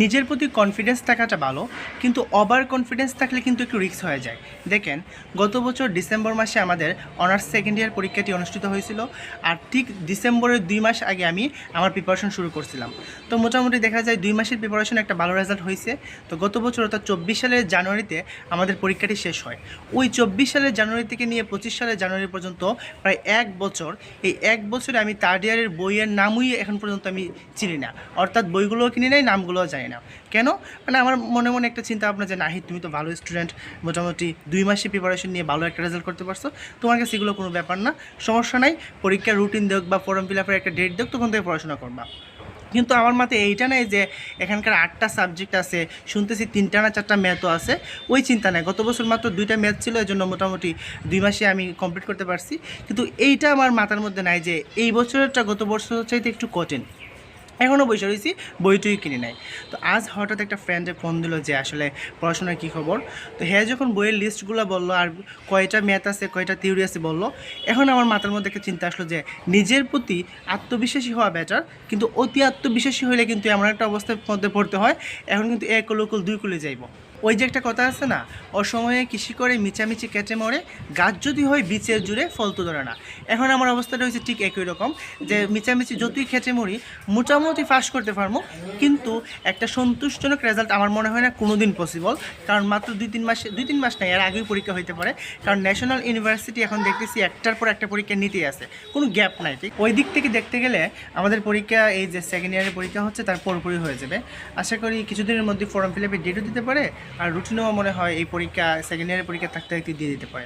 নিজের প্রতি কনফিডেন্স থাকাটা ভালো, কিন্তু ওভার কনফিডেন্স থাকলে কিন্তু একটু রিস্ক হয়ে যায়। দেখেন, গত বছর ডিসেম্বর মাসে আমাদের অনার্স সেকেন্ড ইয়ার পরীক্ষাটি অনুষ্ঠিত হয়েছিল, আর ঠিক ডিসেম্বরের 2 মাস আগে আমি আমার প্রিপারেশন শুরু করছিলাম। তো মোটামুটি দেখা যায় 2 মাসের প্রিপারেশন একটা ভালো রেজাল্ট হয়েছে। তো গত বছর অর্থাৎ 24 সালের জানুয়ারিতে আমাদের পরীক্ষাটি শেষ হয়। ওই 24 সালের জানুয়ারি থেকে নিয়ে 25 সালের জানুয়ারি পর্যন্ত প্রায় 1 বছর, এই 1 বছরে আমি থার্ড ইয়ারের বইয়ের নামই এখন পর্যন্ত আমি চিনি না, অর্থাৎ বইগুলোও কিনি নাই, নামগুলোও জানি না। কেন? মানে আমার মনে মনে একটা চিন্তা ভাবনা যে নাহি, তুমি তো ভালো স্টুডেন্ট, মোটামুটি 2 মাসে প্রিপারেশন নিয়ে ভালো একটা রেজাল্ট করতে পারছো, তোমার কাছে এগুলো কোনো ব্যাপার না, সমস্যা নাই, পরীক্ষার রুটিন দেখ বা ফর্ম ফিল আপের একটা ডেট দেখ, তখন থেকে পড়াশোনা করবা। কিন্তু আমার মাথায় এইটা নেই যে এখানকার 8টা সাবজেক্ট আছে, শুনতেছি 3টা না 4টা ম্যাথও আছে, ওই চিন্তা নেই। গত বছর মাত্র 2টা ম্যাথ ছিল, এই জন্য মোটামুটি 2 মাসে আমি কমপ্লিট করতে পারছি। কিন্তু এইটা আমার মাথার মধ্যে নাই যে এই বছরটা গত বছর চাইতে একটু কঠিন। এখনও বসে রয়েছি, বইটুই কিনে নেয়। তো আজ হঠাৎ একটা ফ্রেন্ডে ফোন দিল যে আসলে পড়াশোনার কী খবর। তো হ্যাঁ, যখন বইয়ের লিস্টগুলো বললো আর কয়টা ম্যাথ আছে কয়টা থিওরি আছে বললো, এখন আমার মাথার মধ্যে একটা চিন্তা আসলো যে নিজের প্রতি আত্মবিশ্বাসী হওয়া বেটার, কিন্তু অতি আত্মবিশ্বাসী হলে কিন্তু এমন একটা অবস্থার মধ্যে পড়তে হয়, এখন কিন্তু 1 কুল 2 কুলে যাইব। ওই যে একটা কথা আছে না, অসময়ে কৃষি করে মিচামিচি কেটে মরে, গাছ যদি হয় বিচের জুড়ে ফল তো ধরে না। এখন আমার অবস্থাটা হয়েছে ঠিক একই রকম, যে মিচামিচি যতই খেটে মরি মোটামুটি পাস করতে পারবো, কিন্তু একটা সন্তুষ্টজনক রেজাল্ট আমার মনে হয় না কোনো দিন পসিবল। কারণ মাত্র 2-3 মাস নাই, এর আগেই পরীক্ষা হইতে পারে। কারণ ন্যাশনাল ইউনিভার্সিটি এখন দেখতেছি একটার পর একটা পরীক্ষা নিতেই আছে, কোনো গ্যাপ নাই। ঠিক ওই দিক থেকে দেখতে গেলে আমাদের পরীক্ষা, এই যে সেকেন্ড ইয়ারের পরীক্ষা হচ্ছে, তার পুরোপুরি হয়ে যাবে। আশা করি কিছুদিনের মধ্যে ফর্ম ফিল আপের ডেটও দিতে পারে, আর রুটিনও মনে হয় এই পরীক্ষা সেকেন্ড ইয়ারের পরীক্ষা থাকতে দিয়ে দিতে পারে।